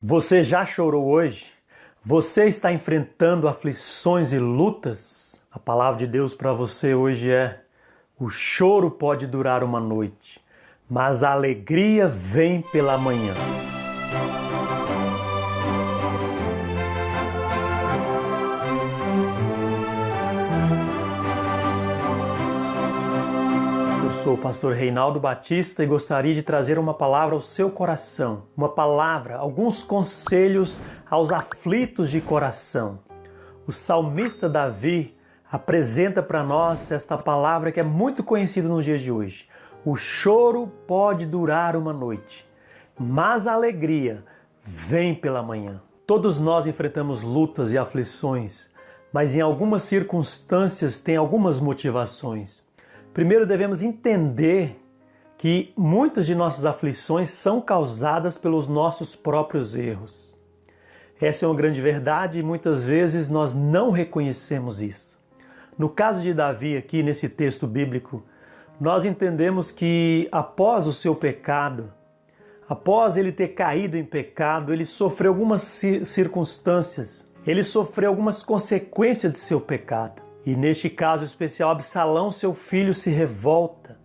Você já chorou hoje? Você está enfrentando aflições e lutas? A palavra de Deus para você hoje é: o choro pode durar uma noite, mas a alegria vem pela manhã. Eu sou o pastor Reinaldo Batista e gostaria de trazer uma palavra ao seu coração. Uma palavra, alguns conselhos aos aflitos de coração. O salmista Davi apresenta para nós esta palavra que é muito conhecida nos dias de hoje. O choro pode durar uma noite, mas a alegria vem pela manhã. Todos nós enfrentamos lutas e aflições, mas em algumas circunstâncias tem algumas motivações. Primeiro devemos entender que muitas de nossas aflições são causadas pelos nossos próprios erros. Essa é uma grande verdade e muitas vezes nós não reconhecemos isso. No caso de Davi aqui nesse texto bíblico, nós entendemos que após o seu pecado, após ele ter caído em pecado, ele sofreu algumas circunstâncias, ele sofreu algumas consequências de seu pecado. E neste caso especial, Absalão, seu filho, se revolta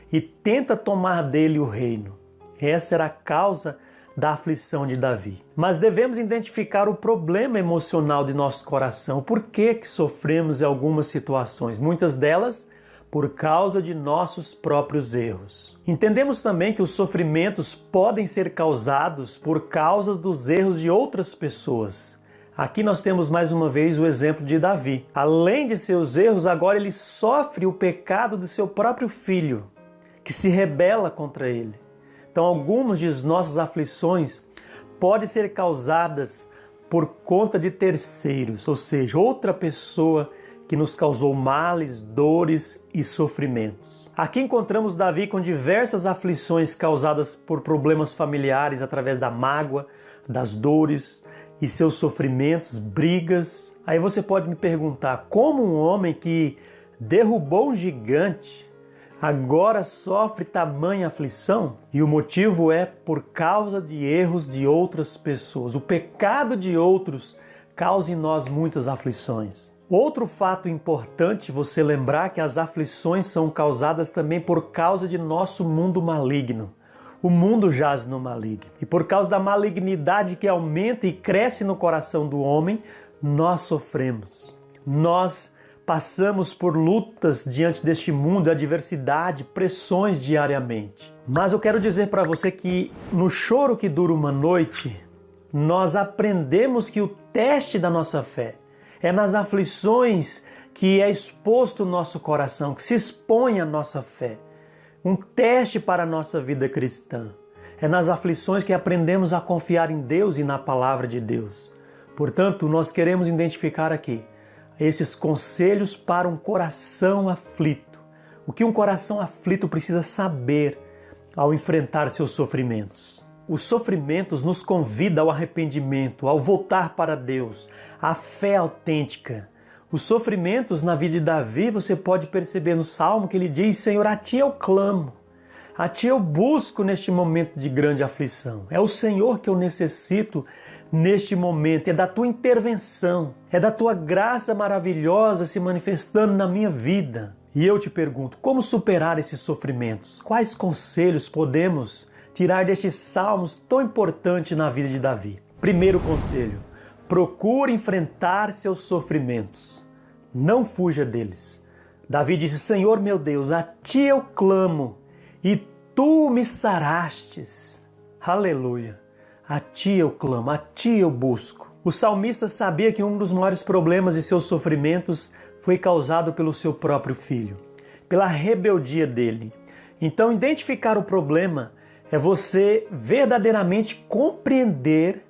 e tenta tomar dele o reino. Essa era a causa da aflição de Davi. Mas devemos identificar o problema emocional de nosso coração. Por que sofremos em algumas situações? Muitas delas por causa de nossos próprios erros. Entendemos também que os sofrimentos podem ser causados por causa dos erros de outras pessoas. Aqui nós temos mais uma vez o exemplo de Davi. Além de seus erros, agora ele sofre o pecado do seu próprio filho, que se rebela contra ele. Então, algumas de nossas aflições podem ser causadas por conta de terceiros, ou seja, outra pessoa que nos causou males, dores e sofrimentos. Aqui encontramos Davi com diversas aflições causadas por problemas familiares através da mágoa, das dores e seus sofrimentos, brigas. Aí você pode me perguntar, como um homem que derrubou um gigante agora sofre tamanha aflição? E o motivo é por causa de erros de outras pessoas. O pecado de outros causa em nós muitas aflições. Outro fato importante você lembrar que as aflições são causadas também por causa de nosso mundo maligno. O mundo jaz no maligno. E por causa da malignidade que aumenta e cresce no coração do homem, nós sofremos. Nós passamos por lutas diante deste mundo, adversidade, pressões diariamente. Mas eu quero dizer para você que no choro que dura uma noite, nós aprendemos que o teste da nossa fé é nas aflições que é exposto o nosso coração, que se expõe a nossa fé. Um teste para a nossa vida cristã. É nas aflições que aprendemos a confiar em Deus e na palavra de Deus. Portanto, nós queremos identificar aqui esses conselhos para um coração aflito. O que um coração aflito precisa saber ao enfrentar seus sofrimentos. Os sofrimentos nos convidam ao arrependimento, ao voltar para Deus, à fé autêntica. Os sofrimentos na vida de Davi, você pode perceber no Salmo que ele diz: Senhor, a Ti eu clamo, a Ti eu busco neste momento de grande aflição. É o Senhor que eu necessito neste momento, é da Tua intervenção, é da Tua graça maravilhosa se manifestando na minha vida. E eu te pergunto, como superar esses sofrimentos? Quais conselhos podemos tirar destes salmos tão importantes na vida de Davi? Primeiro conselho: procure enfrentar seus sofrimentos. Não fuja deles. Davi disse: Senhor meu Deus, a Ti eu clamo e Tu me sarastes. Aleluia. A Ti eu clamo, a Ti eu busco. O salmista sabia que um dos maiores problemas de seus sofrimentos foi causado pelo seu próprio filho, pela rebeldia dele. Então, identificar o problema é você verdadeiramente compreender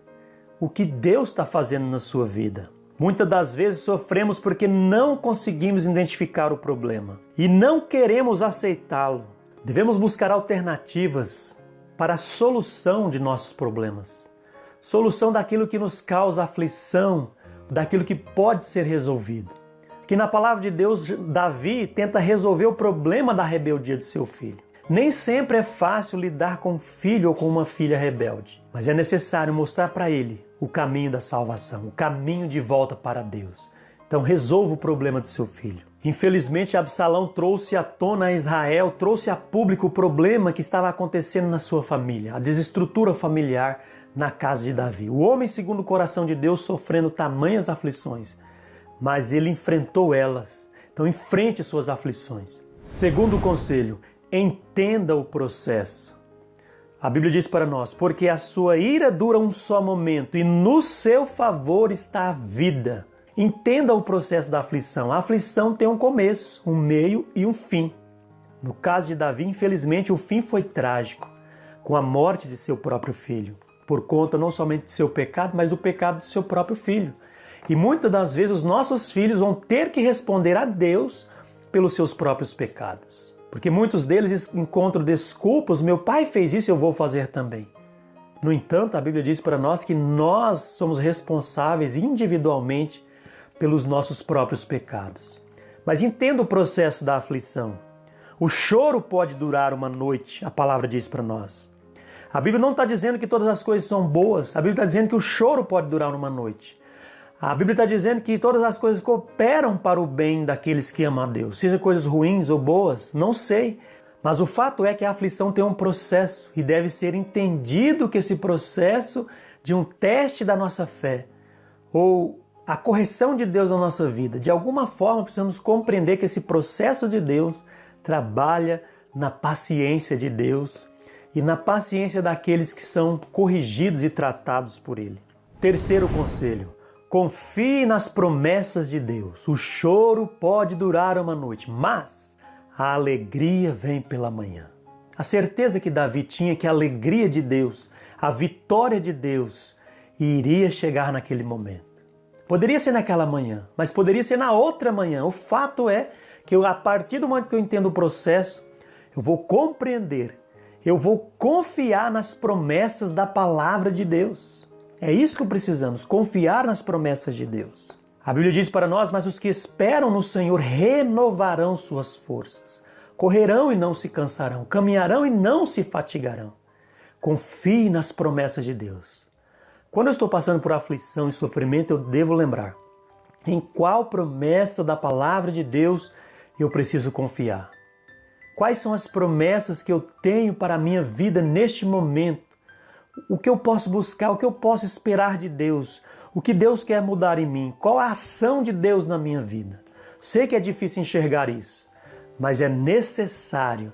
o que Deus está fazendo na sua vida. Muitas das vezes sofremos porque não conseguimos identificar o problema e não queremos aceitá-lo. Devemos buscar alternativas para a solução de nossos problemas. Solução daquilo que nos causa aflição, daquilo que pode ser resolvido. Que na palavra de Deus, Davi tenta resolver o problema da rebeldia de seu filho. Nem sempre é fácil lidar com um filho ou com uma filha rebelde, mas é necessário mostrar para ele o caminho da salvação, o caminho de volta para Deus. Então resolva o problema do seu filho. Infelizmente, Absalão trouxe à tona a Israel, trouxe a público o problema que estava acontecendo na sua família, a desestrutura familiar na casa de Davi. O homem segundo o coração de Deus sofrendo tamanhas aflições, mas ele enfrentou elas. Então enfrente suas aflições. Segundo conselho, entenda o processo. A Bíblia diz para nós, porque a sua ira dura um só momento e no seu favor está a vida. Entenda o processo da aflição. A aflição tem um começo, um meio e um fim. No caso de Davi, infelizmente, o fim foi trágico, com a morte de seu próprio filho, por conta não somente de seu pecado, mas do pecado de seu próprio filho. E muitas das vezes os nossos filhos vão ter que responder a Deus pelos seus próprios pecados. Porque muitos deles encontram desculpas, meu pai fez isso, eu vou fazer também. No entanto, a Bíblia diz para nós que nós somos responsáveis individualmente pelos nossos próprios pecados. Mas entenda o processo da aflição. O choro pode durar uma noite, a palavra diz para nós. A Bíblia não está dizendo que todas as coisas são boas, a Bíblia está dizendo que o choro pode durar uma noite. A Bíblia está dizendo que todas as coisas cooperam para o bem daqueles que amam a Deus. Seja coisas ruins ou boas, não sei. Mas o fato é que a aflição tem um processo e deve ser entendido que esse processo de um teste da nossa fé ou a correção de Deus na nossa vida, de alguma forma precisamos compreender que esse processo de Deus trabalha na paciência de Deus e na paciência daqueles que são corrigidos e tratados por Ele. Terceiro conselho. Confie nas promessas de Deus. O choro pode durar uma noite, mas a alegria vem pela manhã. A certeza que Davi tinha que a alegria de Deus, a vitória de Deus, iria chegar naquele momento. Poderia ser naquela manhã, mas poderia ser na outra manhã. O fato é que a partir do momento que eu entendo o processo, eu vou compreender, eu vou confiar nas promessas da palavra de Deus. É isso que precisamos, confiar nas promessas de Deus. A Bíblia diz para nós, mas os que esperam no Senhor renovarão suas forças. Correrão e não se cansarão, caminharão e não se fatigarão. Confie nas promessas de Deus. Quando eu estou passando por aflição e sofrimento, eu devo lembrar em qual promessa da palavra de Deus eu preciso confiar. Quais são as promessas que eu tenho para a minha vida neste momento? O que eu posso buscar, o que eu posso esperar de Deus, o que Deus quer mudar em mim, qual a ação de Deus na minha vida. Sei que é difícil enxergar isso, mas é necessário,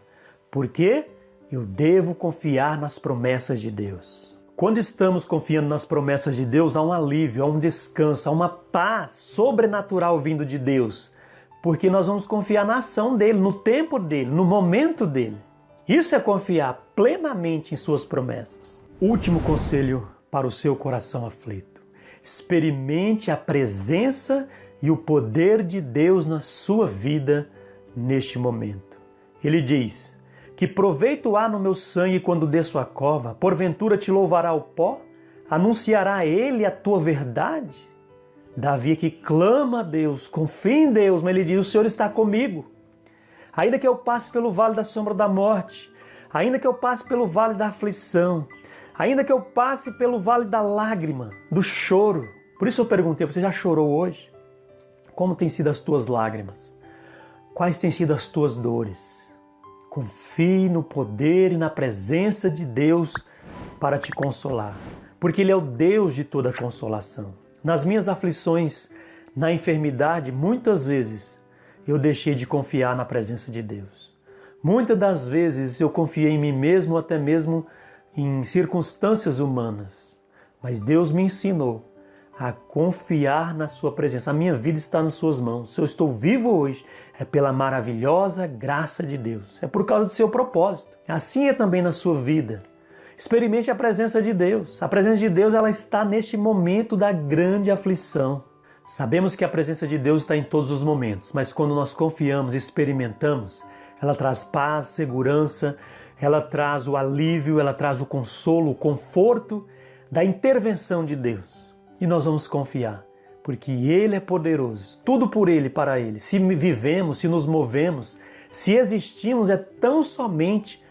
porque eu devo confiar nas promessas de Deus. Quando estamos confiando nas promessas de Deus, há um alívio, há um descanso, há uma paz sobrenatural vindo de Deus, porque nós vamos confiar na ação dele, no tempo dele, no momento dele. Isso é confiar plenamente em suas promessas. Último conselho para o seu coração aflito. Experimente a presença e o poder de Deus na sua vida neste momento. Ele diz, que proveito há no meu sangue quando desço a cova? Porventura te louvará o pó? Anunciará ele a tua verdade? Davi que clama a Deus, confia em Deus, mas ele diz, o Senhor está comigo. Ainda que eu passe pelo vale da sombra da morte, ainda que eu passe pelo vale da aflição, ainda que eu passe pelo vale da lágrima, do choro. Por isso eu perguntei, você já chorou hoje? Como têm sido as tuas lágrimas? Quais têm sido as tuas dores? Confie no poder e na presença de Deus para te consolar, porque Ele é o Deus de toda consolação. Nas minhas aflições, na enfermidade, muitas vezes eu deixei de confiar na presença de Deus. Muitas das vezes eu confiei em mim mesmo, até mesmo em circunstâncias humanas, mas Deus me ensinou a confiar na sua presença. A minha vida está nas suas mãos. Se eu estou vivo hoje, é pela maravilhosa graça de Deus. É por causa do seu propósito. Assim é também na sua vida. Experimente a presença de Deus. A presença de Deus, ela está neste momento da grande aflição. Sabemos que a presença de Deus está em todos os momentos, mas quando nós confiamos e experimentamos, ela traz paz, segurança, ela traz o alívio, ela traz o consolo, o conforto da intervenção de Deus. E nós vamos confiar, porque Ele é poderoso, tudo por Ele, para Ele. Se vivemos, se nos movemos, se existimos, é tão somente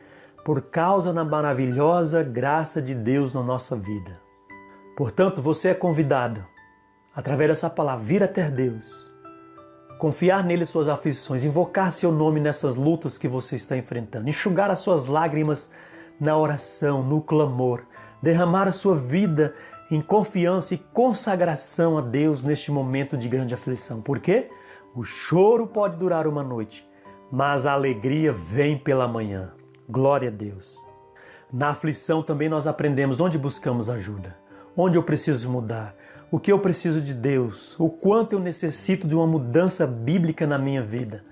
por causa da maravilhosa graça de Deus na nossa vida. Portanto, você é convidado, através dessa palavra, vir até Deus, confiar nele suas aflições, invocar seu nome nessas lutas que você está enfrentando, enxugar as suas lágrimas na oração, no clamor, derramar a sua vida em confiança e consagração a Deus neste momento de grande aflição. Por quê? O choro pode durar uma noite, mas a alegria vem pela manhã. Glória a Deus. Na aflição também nós aprendemos onde buscamos ajuda, onde eu preciso mudar, o que eu preciso de Deus, o quanto eu necessito de uma mudança bíblica na minha vida.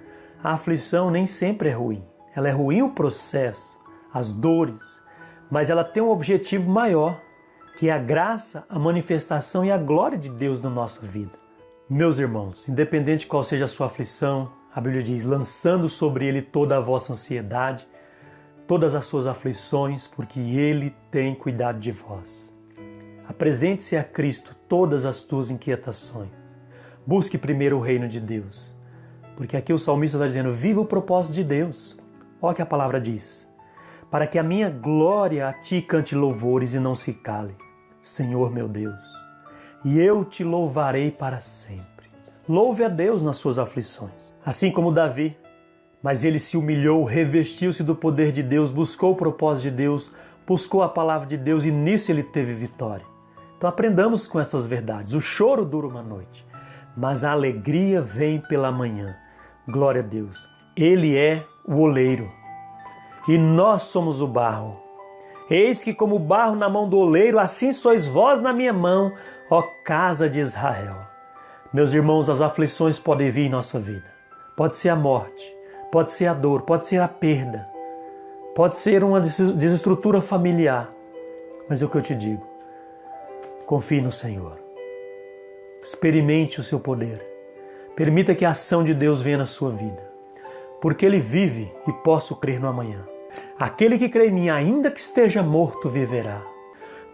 A aflição nem sempre é ruim. Ela é ruim o processo, as dores, mas ela tem um objetivo maior, que é a graça, a manifestação e a glória de Deus na nossa vida. Meus irmãos, independente de qual seja a sua aflição, a Bíblia diz, lançando sobre Ele toda a vossa ansiedade, todas as suas aflições, porque Ele tem cuidado de vós. Apresente-se a Cristo todas as tuas inquietações. Busque primeiro o reino de Deus. Porque aqui o salmista está dizendo, viva o propósito de Deus. Olha o que a palavra diz. Para que a minha glória a ti cante louvores e não se cale, Senhor meu Deus. E eu te louvarei para sempre. Louve a Deus nas suas aflições. Assim como Davi, mas ele se humilhou, revestiu-se do poder de Deus, buscou o propósito de Deus, buscou a palavra de Deus e nisso ele teve vitória. Então aprendamos com essas verdades. O choro dura uma noite, mas a alegria vem pela manhã. Glória a Deus. Ele é o oleiro e nós somos o barro. Eis que como barro na mão do oleiro, assim sois vós na minha mão, ó casa de Israel. Meus irmãos, as aflições podem vir em nossa vida. Pode ser a morte, pode ser a dor, pode ser a perda, pode ser uma desestrutura familiar. Mas é o que eu te digo. Confie no Senhor. Experimente o seu poder. Permita que a ação de Deus venha na sua vida. Porque Ele vive e posso crer no amanhã. Aquele que crê em mim, ainda que esteja morto, viverá.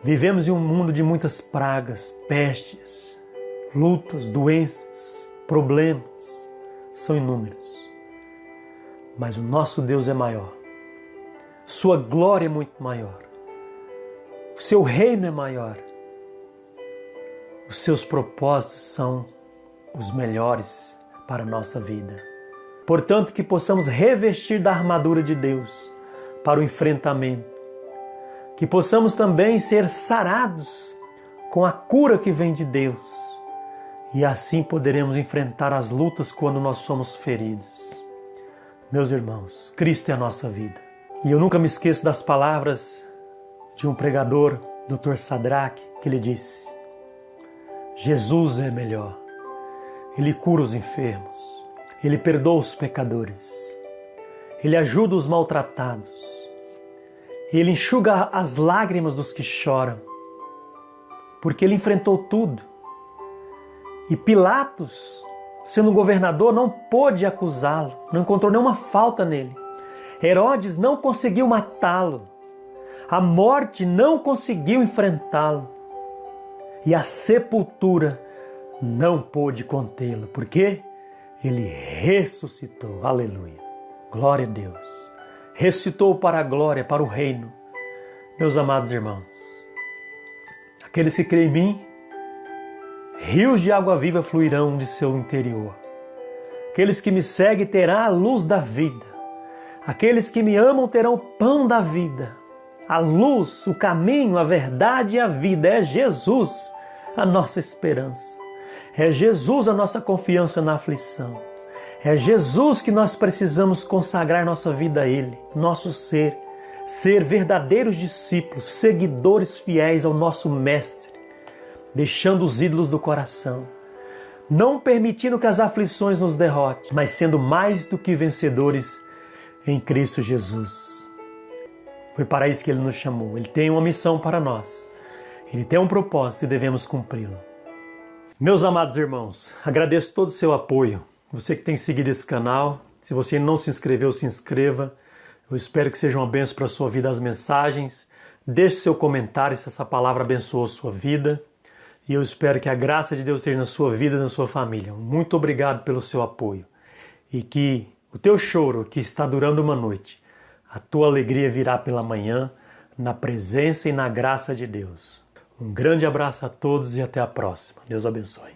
Vivemos em um mundo de muitas pragas, pestes, lutas, doenças, problemas. São inúmeros. Mas o nosso Deus é maior. Sua glória é muito maior. O seu reino é maior. Os seus propósitos são os melhores para a nossa vida. Portanto, que possamos revestir da armadura de Deus para o enfrentamento. Que possamos também ser sarados com a cura que vem de Deus. E assim poderemos enfrentar as lutas quando nós somos feridos. Meus irmãos, Cristo é a nossa vida. E eu nunca me esqueço das palavras de um pregador, Dr. Sadraque, que ele disse: Jesus é melhor. Ele cura os enfermos. Ele perdoa os pecadores. Ele ajuda os maltratados. Ele enxuga as lágrimas dos que choram. Porque ele enfrentou tudo. E Pilatos, sendo governador, não pôde acusá-lo. Não encontrou nenhuma falta nele. Herodes não conseguiu matá-lo. A morte não conseguiu enfrentá-lo. E a sepultura não pôde contê-lo. Por quê? Ele ressuscitou. Aleluia. Glória a Deus. Ressuscitou para a glória, para o reino. Meus amados irmãos, aqueles que creem em mim, rios de água viva fluirão de seu interior. Aqueles que me seguem terão a luz da vida. Aqueles que me amam terão o pão da vida. A luz, o caminho, a verdade e a vida. É Jesus a nossa esperança. É Jesus a nossa confiança na aflição. É Jesus que nós precisamos consagrar nossa vida a Ele, nosso ser verdadeiros discípulos, seguidores fiéis ao nosso Mestre, deixando os ídolos do coração, não permitindo que as aflições nos derrotem, mas sendo mais do que vencedores em Cristo Jesus. Foi para isso que Ele nos chamou. Ele tem uma missão para nós. Ele tem um propósito e devemos cumpri-lo. Meus amados irmãos, agradeço todo o seu apoio. Você que tem seguido esse canal, se você não se inscreveu, se inscreva. Eu espero que seja uma bênção para a sua vida as mensagens. Deixe seu comentário se essa palavra abençoou a sua vida. E eu espero que a graça de Deus esteja na sua vida e na sua família. Muito obrigado pelo seu apoio. E que o teu choro, que está durando uma noite, A tua alegria virá pela manhã, na presença e na graça de Deus. Um grande abraço a todos e até a próxima. Deus abençoe.